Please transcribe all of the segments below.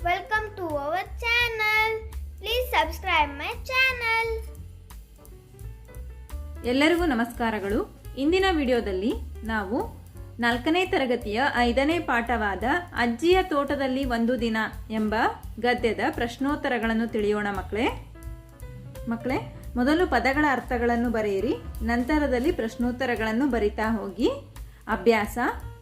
Welcome to our channel. Please subscribe my channel. ಎಲ್ಲರಿಗೂ ನಮಸ್ಕಾರಗಳು. ಇಂದಿನ ವಿಡಿಯೋದಲ್ಲಿ ನಾವು 4ನೇ ತರಗತಿಯ 5ನೇ ಪಾಠವಾದ ಅಜ್ಜಿಯ ತೋಟದಲ್ಲಿ ಒಂದು ದಿನ ಎಂಬ ಗದ್ಯದ ಪ್ರಶ್ನೋತ್ತರಗಳನ್ನು ತಿಳಿಯೋಣ ಮಕ್ಕಳೇ. ಮೊದಲು ಪದಗಳ ಅರ್ಥಗಳನ್ನು ಬರೆಯಿರಿ, ನಂತರದಲ್ಲಿ ಪ್ರಶ್ನೋತ್ತರಗಳನ್ನು ಬರಿತಾ ಹೋಗಿ. ಅಭ್ಯಾಸ.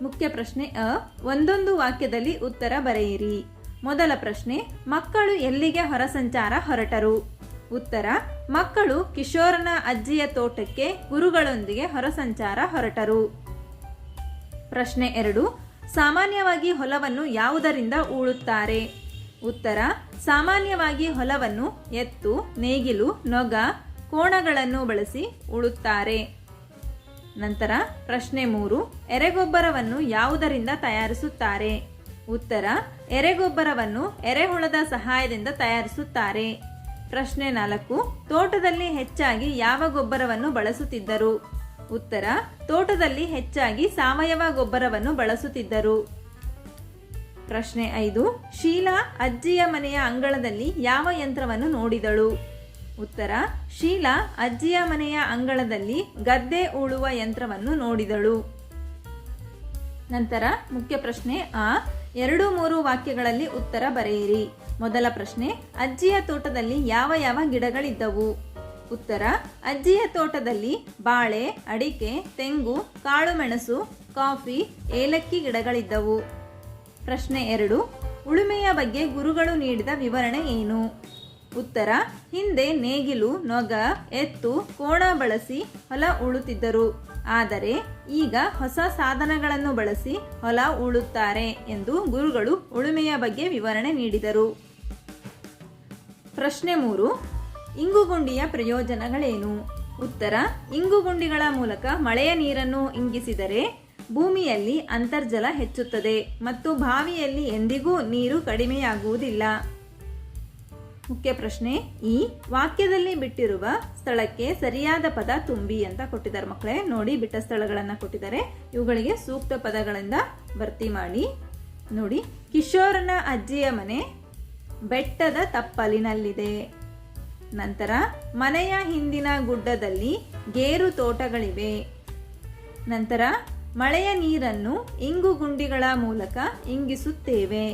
ಮುಖ್ಯ ಪ್ರಶ್ನೆ ಅ. ಒಂದೊಂದು ವಾಕ್ಯದಲ್ಲಿ ಉತ್ತರ ಬರೆಯಿರಿ. ಮೊದಲ ಪ್ರಶ್ನೆ, ಮಕ್ಕಳು ಎಲ್ಲಿಗೆ ಹೊರಸಂಚಾರ ಹೊರಟರು? ಉತ್ತರ, ಮಕ್ಕಳು ಕಿಶೋರನ ಅಜ್ಜಿಯ ತೋಟಕ್ಕೆ ಗುರುಗಳೊಂದಿಗೆ ಹೊರಸಂಚಾರ ಹೊರಟರು. ಪ್ರಶ್ನೆ 2, ಸಾಮಾನ್ಯವಾಗಿ ಹೊಲವನ್ನು ಯಾವುದರಿಂದ ಉಳುತ್ತಾರೆ? ಉತ್ತರ, ಸಾಮಾನ್ಯವಾಗಿ ಹೊಲವನ್ನು ಎತ್ತು, ನೇಗಿಲು, ನೊಗ, ಕೋಣಗಳನ್ನು ಬಳಸಿ ಉಳುತ್ತಾರೆ. ನಂತರ ಪ್ರಶ್ನೆ 3, ಎರೆಗೊಬ್ಬರವನ್ನು ಯಾವುದರಿಂದ ತಯಾರಿಸುತ್ತಾರೆ? ಉತ್ತರ, ಎರೆಗೊಬ್ಬರವನ್ನು ಎರೆಹುಳದ ಸಹಾಯದಿಂದ ತಯಾರಿಸುತ್ತಾರೆ. ಪ್ರಶ್ನೆ 4, ತೋಟದಲ್ಲಿ ಹೆಚ್ಚಾಗಿ ಯಾವ ಗೊಬ್ಬರವನ್ನು ಬಳಸುತ್ತಿದ್ದರು? ಉತ್ತರ, ತೋಟದಲ್ಲಿ ಹೆಚ್ಚಾಗಿ ಸಾವಯವ ಗೊಬ್ಬರವನ್ನು ಬಳಸುತ್ತಿದ್ದರು. ಪ್ರಶ್ನೆ 5, ಶೀಲಾ ಅಜ್ಜಿಯ ಮನೆಯ ಅಂಗಳದಲ್ಲಿ ಯಾವ ಯಂತ್ರವನ್ನು ನೋಡಿದಳು? ಉತ್ತರ, ಶೀಲಾ ಅಜ್ಜಿಯ ಮನೆಯ ಅಂಗಳದಲ್ಲಿ ಗದ್ದೆ ಉಳುವ ಯಂತ್ರವನ್ನು ನೋಡಿದಳು. ನಂತರ ಮುಖ್ಯ ಪ್ರಶ್ನೆ ಅ. 2-3 ವಾಕ್ಯಗಳಲ್ಲಿ ಉತ್ತರ ಬರೆಯಿರಿ. ಮೊದಲ ಪ್ರಶ್ನೆ, ಅಜ್ಜಿಯ ತೋಟದಲ್ಲಿ ಯಾವ ಯಾವ ಗಿಡಗಳಿದ್ದವು? ಉತ್ತರ, ಅಜ್ಜಿಯ ತೋಟದಲ್ಲಿ ಬಾಳೆ, ಅಡಿಕೆ, ತೆಂಗು, ಕಾಳುಮೆಣಸು, ಕಾಫಿ, ಏಲಕ್ಕಿ ಗಿಡಗಳಿದ್ದವು. ಪ್ರಶ್ನೆ 2, ಉಳುಮೆಯ ಬಗ್ಗೆ ಗುರುಗಳು ನೀಡಿದ ವಿವರಣೆ ಏನು? ಉತ್ತರ, ಹಿಂದೆ ನೇಗಿಲು, ನೊಗ, ಎತ್ತು, ಕೋಣ ಬಳಸಿ ಹೊಲ ಉಳುತ್ತಿದ್ದರು. ಆದರೆ ಈಗ ಹೊಸ ಸಾಧನಗಳನ್ನು ಬಳಸಿ ಹೊಲ ಉಳುತ್ತಾರೆ ಎಂದು ಗುರುಗಳು ಉಳುಮೆಯ ಬಗ್ಗೆ ವಿವರಣೆ ನೀಡಿದರು. ಪ್ರಶ್ನೆ 3, ಇಂಗುಗುಂಡಿಯ ಪ್ರಯೋಜನಗಳೇನು? ಉತ್ತರ, ಇಂಗುಗುಂಡಿಗಳ ಮೂಲಕ ಮಳೆಯ ನೀರನ್ನು ಇಂಗಿಸಿದರೆ ಭೂಮಿಯಲ್ಲಿ ಅಂತರ್ಜಲ ಹೆಚ್ಚುತ್ತದೆ ಮತ್ತು ಬಾವಿಯಲ್ಲಿ ಎಂದಿಗೂ ನೀರು ಕಡಿಮೆಯಾಗುವುದಿಲ್ಲ. ಮುಖ್ಯ ಪ್ರಶ್ನೆ ಈ ವಾಕ್ಯದಲ್ಲಿ ಬಿಟ್ಟಿರುವ ಸ್ಥಳಕ್ಕೆ ಸರಿಯಾದ ಪದ ತುಂಬಿ ಅಂತ ಕೊಟ್ಟಿದ್ದಾರೆ ಮಕ್ಕಳೇ. ನೋಡಿ, ಬಿಟ್ಟ ಸ್ಥಳಗಳನ್ನು ಕೊಟ್ಟಿದ್ದಾರೆ, ಇವುಗಳಿಗೆ ಸೂಕ್ತ ಪದಗಳಿಂದ ಭರ್ತಿ ಮಾಡಿ. ನೋಡಿ, ಕಿಶೋರನ ಅಜ್ಜಿಯ ಮನೆ ಬೆಟ್ಟದ ತಪ್ಪಲಿನಲ್ಲಿದೆ. ನಂತರ ಮನೆಯ ಹಿಂದಿನ ಗುಡ್ಡದಲ್ಲಿ ಗೇರು ತೋಟಗಳಿವೆ. ನಂತರ ಮಳೆಯ ನೀರನ್ನು ಇಂಗುಗುಂಡಿಗಳ ಮೂಲಕ ಇಂಗಿಸುತ್ತೇವೆ.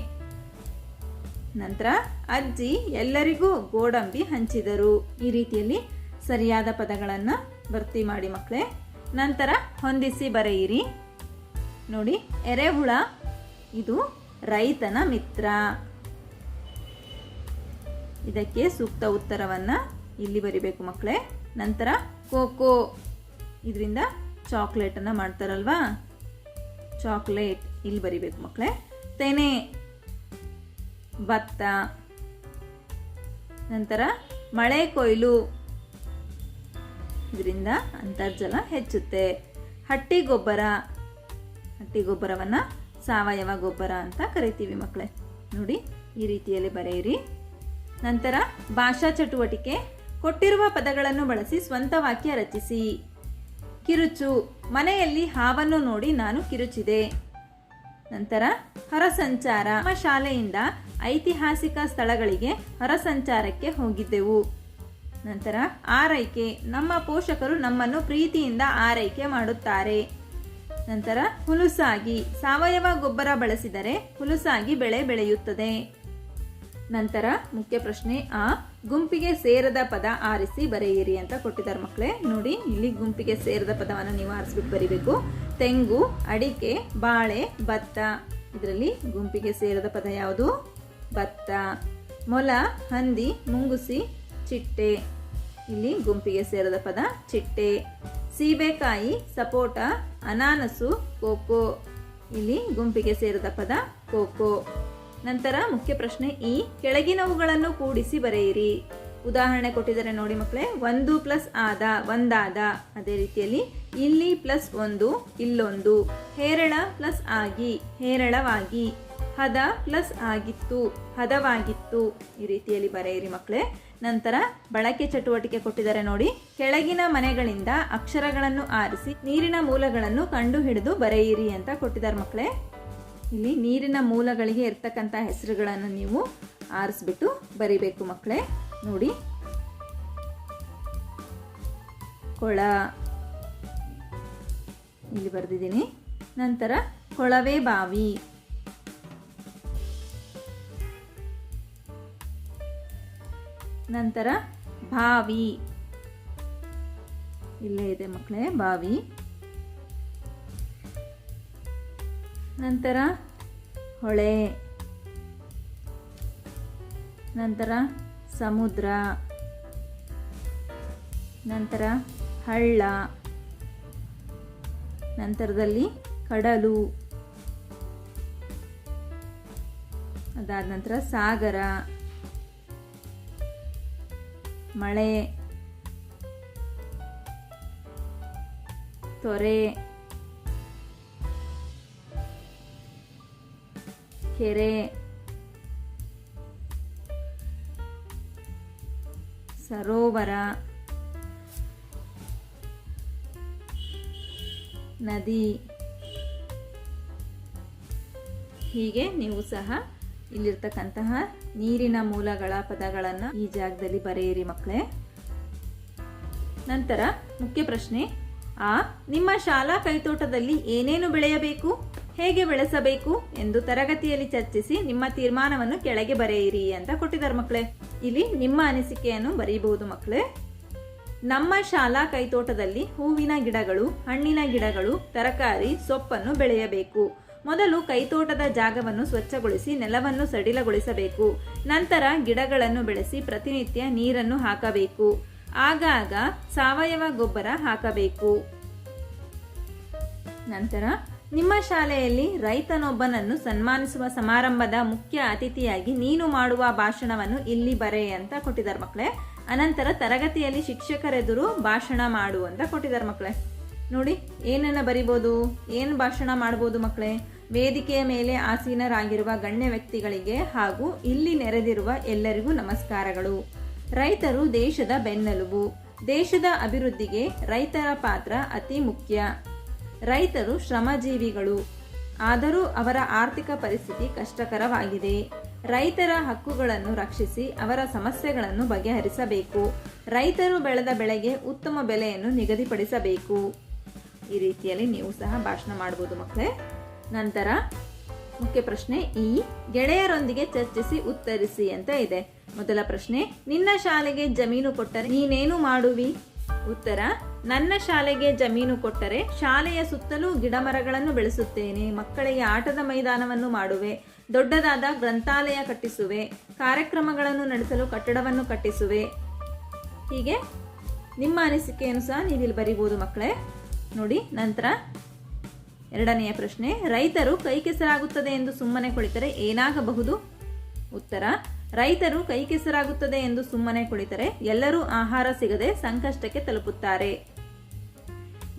ನಂತರ ಅಜ್ಜಿ ಎಲ್ಲರಿಗೂ ಗೋಡಂಬಿ ಹಂಚಿದರು. ಈ ರೀತಿಯಲ್ಲಿ ಸರಿಯಾದ ಪದಗಳನ್ನು ಭರ್ತಿ ಮಾಡಿ ಮಕ್ಕಳೇ. ನಂತರ ಹೊಂದಿಸಿ ಬರೆಯಿರಿ. ನೋಡಿ, ಎರೆಹುಳ ಇದು ರೈತನ ಮಿತ್ರ. ಇದಕ್ಕೆ ಸೂಕ್ತ ಉತ್ತರವನ್ನ ಇಲ್ಲಿ ಬರಿಬೇಕು ಮಕ್ಕಳೇ. ನಂತರ ಕೋಕೋ, ಇದರಿಂದ ಚಾಕ್ಲೇಟ್ ಅನ್ನ ಮಾಡ್ತಾರಲ್ವಾ, ಚಾಕ್ಲೇಟ್ ಇಲ್ಲಿ ಬರಿಬೇಕು ಮಕ್ಕಳೇ. ತೆನೆ ಭತ್ತ. ನಂತರ ಮಳೆ ಕೊಯ್ಲು, ಇದರಿಂದ ಅಂತರ್ಜಲ ಹೆಚ್ಚುತ್ತೆ. ಹಟ್ಟಿ ಗೊಬ್ಬರ, ಹಟ್ಟಿ ಗೊಬ್ಬರವನ್ನ ಸಾವಯವ ಗೊಬ್ಬರ ಅಂತ ಕರಿತೀವಿ ಮಕ್ಕಳೇ. ನೋಡಿ, ಈ ರೀತಿಯಲ್ಲಿ ಬರೆಯಿರಿ. ನಂತರ ಭಾಷಾ ಚಟುವಟಿಕೆ, ಕೊಟ್ಟಿರುವ ಪದಗಳನ್ನು ಬಳಸಿ ಸ್ವಂತ ವಾಕ್ಯ ರಚಿಸಿ. ಕಿರುಚು, ಮನೆಯಲ್ಲಿ ಹಾವನ್ನು ನೋಡಿ ನಾನು ಕಿರುಚಿದೆ. ನಂತರ ಹೊರಸಂಚಾರ, ನಮ್ಮ ಶಾಲೆಯಿಂದ ಐತಿಹಾಸಿಕ ಸ್ಥಳಗಳಿಗೆ ಹೊರಸಂಚಾರಕ್ಕೆ ಹೋಗಿದ್ದೆವು. ನಂತರ ಆರೈಕೆ, ನಮ್ಮ ಪೋಷಕರು ನಮ್ಮನ್ನು ಪ್ರೀತಿಯಿಂದ ಆರೈಕೆ ಮಾಡುತ್ತಾರೆ. ನಂತರ ಹುಲುಸಾಗಿ, ಸಾವಯವ ಗೊಬ್ಬರ ಬಳಸಿದರೆ ಹುಲುಸಾಗಿ ಬೆಳೆ ಬೆಳೆಯುತ್ತದೆ. ನಂತರ ಮುಖ್ಯ ಪ್ರಶ್ನೆ ಆ. ಗುಂಪಿಗೆ ಸೇರದ ಪದ ಆರಿಸಿ ಬರೆಯಿರಿ ಅಂತ ಕೊಟ್ಟಿದ್ದಾರೆ ಮಕ್ಕಳೇ. ನೋಡಿ, ಇಲ್ಲಿ ಗುಂಪಿಗೆ ಸೇರದ ಪದವನ್ನು ನೀವು ಆರಿಸ್ಬಿಟ್ಟು ಬರಿಬೇಕು. ತೆಂಗು, ಅಡಿಕೆ, ಬಾಳೆ, ಭತ್ತ. ಇದರಲ್ಲಿ ಗುಂಪಿಗೆ ಸೇರದ ಪದ ಯಾವುದು? ಭತ್ತ. ಮೊಲ, ಹಂದಿ, ಮುಂಗುಸಿ, ಚಿಟ್ಟೆ. ಇಲ್ಲಿ ಗುಂಪಿಗೆ ಸೇರದ ಪದ ಚಿಟ್ಟೆ. ಸೀಬೆಕಾಯಿ, ಸಪೋಟ, ಅನಾನಸು, ಕೋಕೋ. ಇಲ್ಲಿ ಗುಂಪಿಗೆ ಸೇರದ ಪದ ಕೋಕೋ. ನಂತರ ಮುಖ್ಯ ಪ್ರಶ್ನೆ ಈ. ಕೆಳಗಿನವುಗಳನ್ನು ಕೂಡಿಸಿ ಬರೆಯಿರಿ. ಉದಾಹರಣೆ ಕೊಟ್ಟಿದ್ದಾರೆ ನೋಡಿ ಮಕ್ಕಳೇ. 1 ಪ್ಲಸ್ ಆದ, ಒಂದಾದ. ಅದೇ ರೀತಿಯಲ್ಲಿ ಇಲ್ಲಿ ಪ್ಲಸ್ 1, ಇಲ್ಲೊಂದು. ಹೇರಳ ಪ್ಲಸ್ ಆಗಿ, ಹೇರಳವಾಗಿ. ಹದ ಪ್ಲಸ್ ಆಗಿತ್ತು, ಹದವಾಗಿತ್ತು. ಈ ರೀತಿಯಲ್ಲಿ ಬರೆಯಿರಿ ಮಕ್ಕಳೇ. ನಂತರ ಬಳಕೆ ಚಟುವಟಿಕೆ ಕೊಟ್ಟಿದ್ದಾರೆ ನೋಡಿ. ಕೆಳಗಿನ ಮನೆಗಳಿಂದ ಅಕ್ಷರಗಳನ್ನು ಆರಿಸಿ ನೀರಿನ ಮೂಲಗಳನ್ನು ಕಂಡುಹಿಡಿದು ಬರೆಯಿರಿ ಅಂತ ಕೊಟ್ಟಿದ್ದಾರೆ ಮಕ್ಕಳೇ. ಇಲ್ಲಿ ನೀರಿನ ಮೂಲಗಳಿಗೆ ಇರ್ತಕ್ಕಂಥ ಹೆಸರುಗಳನ್ನು ನೀವು ಆರಿಸ್ಬಿಟ್ಟು ಬರಿಬೇಕು ಮಕ್ಕಳೇ. ನೋಡಿ, ಕೊಳ ಇಲ್ಲಿ ಬರೆದಿದ್ದೀನಿ. ನಂತರ ಕೊಳವೆ ಬಾವಿ, ನಂತರ ಬಾವಿ, ಇಲ್ಲೇ ಇದೆ ಮಕ್ಕಳೇ ಬಾವಿ. ನಂತರ ಹೊಳೆ, ನಂತರ ಸಮುದ್ರ, ನಂತರ ಹಳ್ಳ, ನಂತರದಲ್ಲಿ ಕಡಲು, ಅದಾದ ನಂತರ ಸಾಗರ, ಮಳೆ, ತೊರೆ, ಕೆರೆ, ಸರೋವರ, ನದಿ. ಹೀಗೆ ನೀವು ಸಹ ಇಲ್ಲಿರ್ತಕ್ಕಂತಹ ನೀರಿನ ಮೂಲಗಳ ಪದಗಳನ್ನು ಈ ಜಾಗದಲ್ಲಿ ಬರೆಯಿರಿ ಮಕ್ಕಳೇ. ನಂತರ ಮುಖ್ಯ ಪ್ರಶ್ನೆ ಆ, ನಿಮ್ಮ ಶಾಲಾ ಕೈತೋಟದಲ್ಲಿ ಏನೇನು ಬೆಳೆಯಬೇಕು, ಹೇಗೆ ಬೆಳೆಸಬೇಕು ಎಂದು ತರಗತಿಯಲ್ಲಿ ಚರ್ಚಿಸಿ ನಿಮ್ಮ ತೀರ್ಮಾನವನ್ನು ಕೆಳಗೆ ಬರೆಯಿರಿ ಅಂತ ಕೊಟ್ಟಿದ್ದಾರೆ ಮಕ್ಕಳೇ. ಇಲ್ಲಿ ನಿಮ್ಮ ಅನಿಸಿಕೆಯನ್ನು ಬರೆಯಬಹುದು ಮಕ್ಕಳೇ. ನಮ್ಮ ಶಾಲಾ ಕೈತೋಟದಲ್ಲಿ ಹೂವಿನ ಗಿಡಗಳು, ಹಣ್ಣಿನ ಗಿಡಗಳು, ತರಕಾರಿ, ಸೊಪ್ಪನ್ನು ಬೆಳೆಯಬೇಕು. ಮೊದಲು ಕೈತೋಟದ ಜಾಗವನ್ನು ಸ್ವಚ್ಛಗೊಳಿಸಿ ನೆಲವನ್ನು ಸಡಿಲಗೊಳಿಸಬೇಕು. ನಂತರ ಗಿಡಗಳನ್ನು ಬೆಳೆಸಿ ಪ್ರತಿನಿತ್ಯ ನೀರನ್ನು ಹಾಕಬೇಕು. ಆಗಾಗ ಸಾವಯವ ಗೊಬ್ಬರ ಹಾಕಬೇಕು. ನಂತರ ನಿಮ್ಮ ಶಾಲೆಯಲ್ಲಿ ರೈತನೊಬ್ಬನನ್ನು ಸನ್ಮಾನಿಸುವ ಸಮಾರಂಭದ ಮುಖ್ಯ ಅತಿಥಿಯಾಗಿ ನೀನು ಮಾಡುವ ಭಾಷಣವನ್ನು ಇಲ್ಲಿ ಬರೆ ಅಂತ ಕೊಟ್ಟಿದ್ದಾರೆ ಮಕ್ಕಳೇ. ಅನಂತರ ತರಗತಿಯಲ್ಲಿ ಶಿಕ್ಷಕರೆದುರು ಭಾಷಣ ಮಾಡು ಅಂತ ಕೊಟ್ಟಿದ್ದಾರೆ ಮಕ್ಕಳೇ. ನೋಡಿ, ಏನನ್ನ ಬರಿಬೋದು, ಏನು ಭಾಷಣ ಮಾಡ್ಬೋದು ಮಕ್ಕಳೇ? ವೇದಿಕೆಯ ಮೇಲೆ ಆಸೀನರಾಗಿರುವ ಗಣ್ಯ ವ್ಯಕ್ತಿಗಳಿಗೆ ಹಾಗೂ ಇಲ್ಲಿ ನೆರೆದಿರುವ ಎಲ್ಲರಿಗೂ ನಮಸ್ಕಾರಗಳು. ರೈತರು ದೇಶದ ಬೆನ್ನೆಲುಬು. ದೇಶದ ಅಭಿವೃದ್ಧಿಗೆ ರೈತರ ಪಾತ್ರ ಅತಿ ಮುಖ್ಯ. ರೈತರು ಶ್ರಮಜೀವಿಗಳು, ಆದರೂ ಅವರ ಆರ್ಥಿಕ ಪರಿಸ್ಥಿತಿ ಕಷ್ಟಕರವಾಗಿದೆ. ರೈತರ ಹಕ್ಕುಗಳನ್ನು ರಕ್ಷಿಸಿ ಅವರ ಸಮಸ್ಯೆಗಳನ್ನು ಬಗೆಹರಿಸಬೇಕು. ರೈತರು ಬೆಳೆದ ಬೆಳೆಗೆ ಉತ್ತಮ ಬೆಲೆಯನ್ನು ನಿಗದಿಪಡಿಸಬೇಕು. ಈ ರೀತಿಯಲ್ಲಿ ನೀವು ಸಹ ಭಾಷಣ ಮಾಡಬಹುದು ಮಕ್ಕಳೇ. ನಂತರ ಮುಖ್ಯ ಪ್ರಶ್ನೆ ಈ, ಗೆಳೆಯರೊಂದಿಗೆ ಚರ್ಚಿಸಿ ಉತ್ತರಿಸಿ ಅಂತ ಇದೆ. ಮೊದಲ ಪ್ರಶ್ನೆ, ನಿನ್ನ ಶಾಲೆಗೆ ಜಮೀನು ಕೊಟ್ಟರೆ ನೀನೇನು ಮಾಡುವಿ? ಉತ್ತರ, ನನ್ನ ಶಾಲೆಗೆ ಜಮೀನು ಕೊಟ್ಟರೆ ಶಾಲೆಯ ಸುತ್ತಲೂ ಗಿಡಮರಗಳನ್ನು ಬೆಳೆಸುತ್ತೇನೆ. ಮಕ್ಕಳಿಗೆ ಆಟದ ಮೈದಾನವನ್ನು ಮಾಡುವೆ. ದೊಡ್ಡದಾದ ಗ್ರಂಥಾಲಯ ಕಟ್ಟಿಸುವೆ. ಕಾರ್ಯಕ್ರಮಗಳನ್ನು ನಡೆಸಲು ಕಟ್ಟಡವನ್ನು ಕಟ್ಟಿಸುವೆ. ಹೀಗೆ ನಿಮ್ಮ ಅನಿಸಿಕೆಯನ್ನು ಸಹ ನೀವಿಲ್ಲಿ ಬರೀಬಹುದು ಮಕ್ಕಳೇ. ನೋಡಿ, ನಂತರ ಎರಡನೆಯ ಪ್ರಶ್ನೆ, ರೈತರು ಕೈ ಕೆಸರಾಗುತ್ತದೆ ಎಂದು ಸುಮ್ಮನೆ ಕುಳಿತರೆ ಏನಾಗಬಹುದು? ಉತ್ತರ, ರೈತರು ಕೈ ಕೆಸರಾಗುತ್ತದೆ ಎಂದು ಸುಮ್ಮನೆ ಕುಳಿತರೆ ಎಲ್ಲರೂ ಆಹಾರ ಸಿಗದೆ ಸಂಕಷ್ಟಕ್ಕೆ ತಲುಪುತ್ತಾರೆ.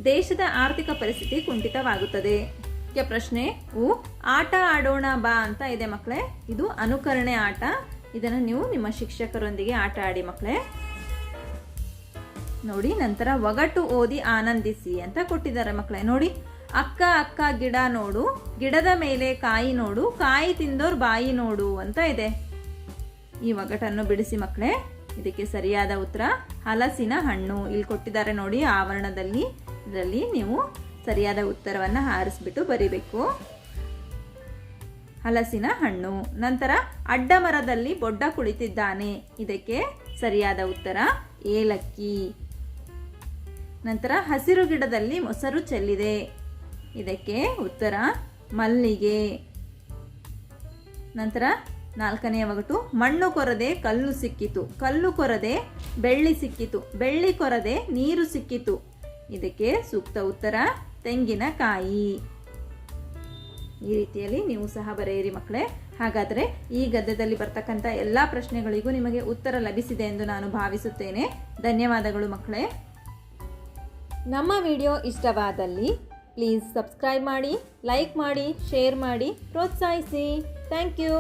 ದೇಶದ ಆರ್ಥಿಕ ಪರಿಸ್ಥಿತಿ ಕುಂಠಿತವಾಗುತ್ತದೆ. ಮುಖ್ಯ ಪ್ರಶ್ನೆ ಆಟ ಆಡೋಣ ಬಾ ಅಂತ ಇದೆ ಮಕ್ಕಳೇ. ಇದು ಅನುಕರಣೆ ಆಟ. ಇದನ್ನು ನೀವು ನಿಮ್ಮ ಶಿಕ್ಷಕರೊಂದಿಗೆ ಆಟ ಆಡಿ ಮಕ್ಕಳೇ. ನೋಡಿ, ನಂತರ ಒಗಟು ಓದಿ ಆನಂದಿಸಿ ಅಂತ ಕೊಟ್ಟಿದ್ದಾರೆ ಮಕ್ಕಳೇ. ನೋಡಿ, ಅಕ್ಕ ಅಕ್ಕ ಗಿಡ ನೋಡು, ಗಿಡದ ಮೇಲೆ ಕಾಯಿ ನೋಡು, ಕಾಯಿ ತಿಂದೋರ್ ಬಾಯಿ ನೋಡು ಅಂತ ಇದೆ. ಈ ಒಗಟನ್ನು ಬಿಡಿಸಿ ಮಕ್ಕಳೇ. ಇದಕ್ಕೆ ಸರಿಯಾದ ಉತ್ತರ ಹಲಸಿನ ಹಣ್ಣು. ಇಲ್ಲಿ ಕೊಟ್ಟಿದ್ದಾರೆ ನೋಡಿ ಆವರಣದಲ್ಲಿ. ಇದರಲ್ಲಿ ನೀವು ಸರಿಯಾದ ಉತ್ತರವನ್ನು ಆರಿಸ್ಬಿಟ್ಟು ಬರಿಬೇಕು. ಹಲಸಿನ ಹಣ್ಣು. ನಂತರ ಅಡ್ಡ ಮರದಲ್ಲಿ ಬೊಡ್ಡ ಕುಳಿತಿದ್ದಾನೆ. ಇದಕ್ಕೆ ಸರಿಯಾದ ಉತ್ತರ ಏಲಕ್ಕಿ. ನಂತರ ಹಸಿರು ಗಿಡದಲ್ಲಿ ಮೊಸರು ಚೆಲ್ಲಿದೆ. ಇದಕ್ಕೆ ಉತ್ತರ ಮಲ್ಲಿಗೆ. ನಂತರ ನಾಲ್ಕನೆಯ ಒಗಟು, ಮಣ್ಣು ಕೊರದೆ ಕಲ್ಲು ಸಿಕ್ಕಿತು, ಕಲ್ಲು ಕೊರದೆ ಬೆಳ್ಳಿ ಸಿಕ್ಕಿತು, ಬೆಳ್ಳಿ ಕೊರದೆ ನೀರು ಸಿಕ್ಕಿತು. ಇದಕ್ಕೆ ಸೂಕ್ತ ಉತ್ತರ ತೆಂಗಿನಕಾಯಿ. ಈ ರೀತಿಯಲ್ಲಿ ನೀವು ಸಹ ಬರೆಯಿರಿ ಮಕ್ಕಳೇ. ಹಾಗಾದರೆ ಈ ಗದ್ಯದಲ್ಲಿ ಬರ್ತಕ್ಕಂಥ ಎಲ್ಲ ಪ್ರಶ್ನೆಗಳಿಗೂ ನಿಮಗೆ ಉತ್ತರ ಲಭಿಸಿದೆ ಎಂದು ನಾನು ಭಾವಿಸುತ್ತೇನೆ. ಧನ್ಯವಾದಗಳು ಮಕ್ಕಳೇ. ನಮ್ಮ ವಿಡಿಯೋ ಇಷ್ಟವಾದಲ್ಲಿ ಪ್ಲೀಸ್ ಸಬ್ಸ್ಕ್ರೈಬ್ ಮಾಡಿ, ಲೈಕ್ ಮಾಡಿ, ಶೇರ್ ಮಾಡಿ, ಪ್ರೋತ್ಸಾಹಿಸಿ. Thank you.